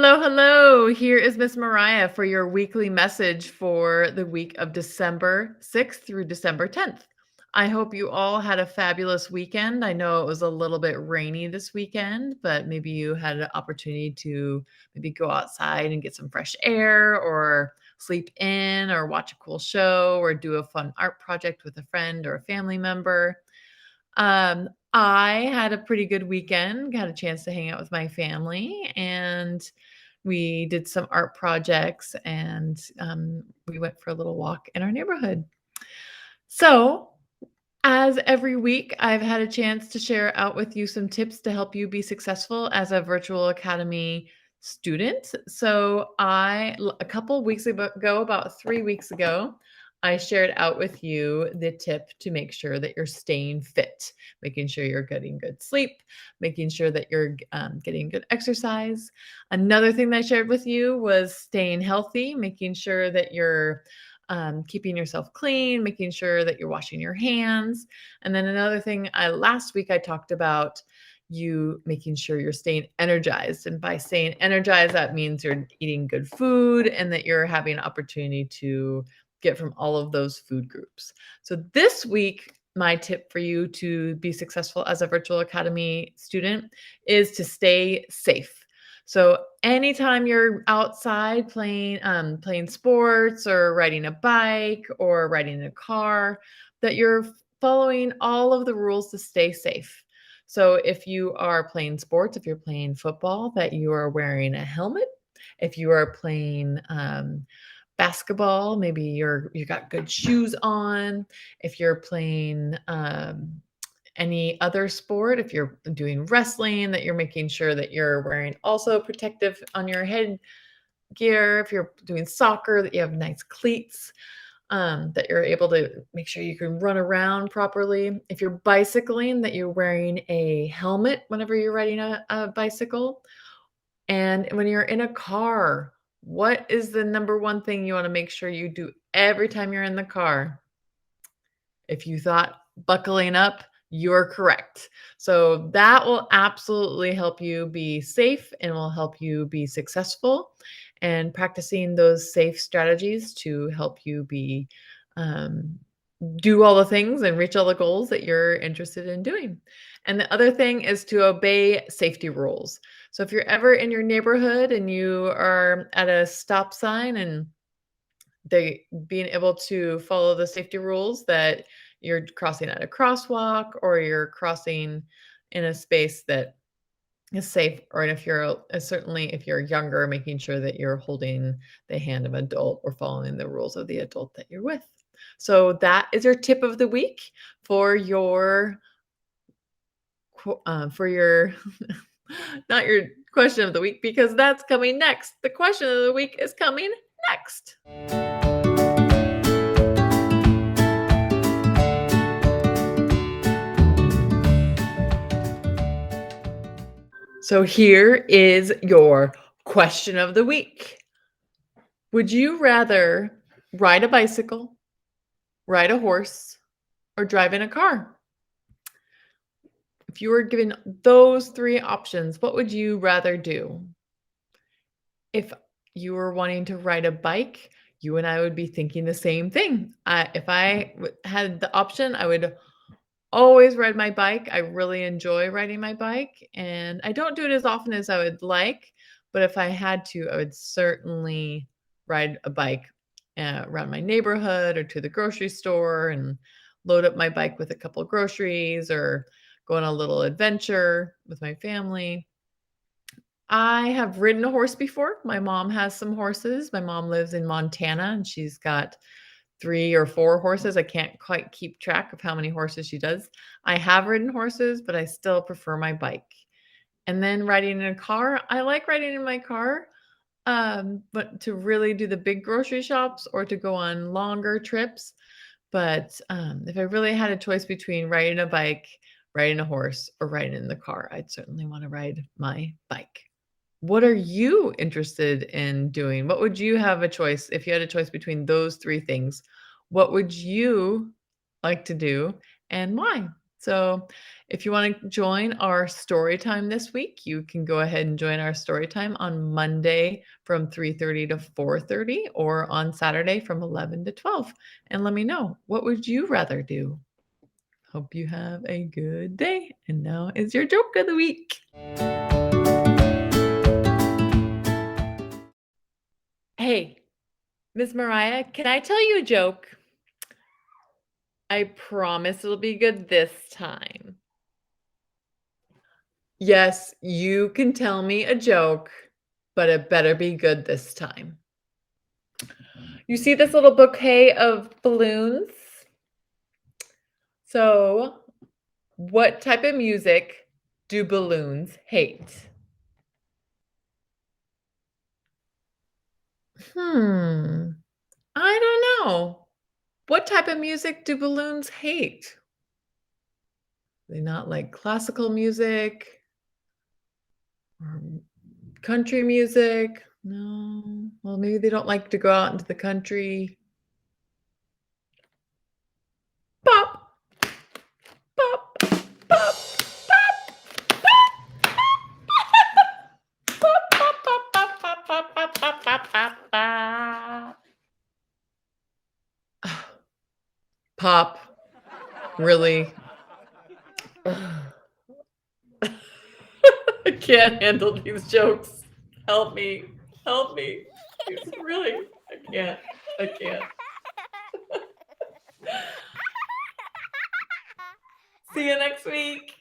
Hello, hello. Here is Miss Myriah for your weekly message for the week of December 6th through December 10th. I hope you all had a fabulous weekend. I know it was a little bit rainy this weekend, but maybe you had an opportunity to maybe go outside and get some fresh air or sleep in or watch a cool show or do a fun art project with a friend or a family member. I had a pretty good weekend, got a chance to hang out with my family, and we did some art projects, and we went for a little walk in our neighborhood. So, as every week, I've had a chance to share out with you some tips to help you be successful as a virtual academy student. A couple weeks ago, about 3 weeks ago, I shared out with you the tip to make sure that you're staying fit, making sure you're getting good sleep, making sure that you're getting good exercise. Another thing that I shared with you was staying healthy, making sure that you're keeping yourself clean, making sure that you're washing your hands. And then another thing, last week I talked about you making sure you're staying energized. And by staying energized, that means you're eating good food and that you're having an opportunity to get from all of those food groups. So this week, my tip for you to be successful as a virtual academy student is to stay safe. So anytime you're outside playing sports or riding a bike or riding in a car, that you're following all of the rules to stay safe. So if you are playing sports, if you're playing football, that you are wearing a helmet. If you are playing basketball, maybe you got good shoes on. If you're playing any other sport, if you're doing wrestling, that you're making sure that you're wearing also protective on your head gear. If you're doing soccer, that you have nice cleats, that you're able to make sure you can run around properly. If you're bicycling, that you're wearing a helmet whenever you're riding a bicycle. And when you're in a car, what is the number one thing you want to make sure you do every time you're in the car? If you thought buckling up, you're correct. So that will absolutely help you be safe and will help you be successful. And practicing those safe strategies to help you be um, do all the things and reach all the goals that you're interested in doing. And the other thing is to obey safety rules. So if you're ever in your neighborhood and you are at a stop sign and they being able to follow the safety rules, that you're crossing at a crosswalk or you're crossing in a space that is safe, or if you're certainly if you're younger, making sure that you're holding the hand of an adult or following the rules of the adult that you're with. So that is your tip of the week for your for your not your question of the week, because that's coming next. The question of the week is coming next. So here is your question of the week. Would you rather ride a bicycle, ride a horse, or drive in a car? If you were given those three options, what would you rather do? If you were wanting to ride a bike, you and I would be thinking the same thing. If I had the option, I would always ride my bike. I really enjoy riding my bike, and I don't do it as often as I would like, but if I had to, I would certainly ride a bike around my neighborhood or to the grocery store and load up my bike with a couple groceries or go on a little adventure with my family. I have ridden a horse before. My mom has some horses. My mom lives in Montana and she's got 3 or 4 horses. I can't quite keep track of how many horses she does. I have ridden horses, but I still prefer my bike. And then riding in a car, I like riding in my car, but to really do the big grocery shops or to go on longer trips. But if I really had a choice between riding a bike, riding a horse, or riding in the car, I'd certainly want to ride my bike. What are you interested in doing? What would you have a choice if you had a choice between those 3 things? What would you like to do and why? So, If you want to join our story time this week, you can go ahead and join our story time on Monday from 3:30 to 4:30 or on Saturday from 11 to 12. And let me know, what would you rather do? Hope you have a good day. And now is your joke of the week. Hey, Miss Myriah, can I tell you a joke? I promise it'll be good this time. Yes, you can tell me a joke, but it better be good this time. You see this little bouquet of balloons? So, what type of music do balloons hate? I don't know. What type of music do balloons hate? They not like classical music or country music? No. Well, maybe they don't like to go out into the country. Pop, pop, pop, pop, pop, pop, pop, pop, pop, pop, pop, pop, pop, pop, pop. Pop, really? I can't handle these jokes. Help me. Help me. Really, I can't. See you next week.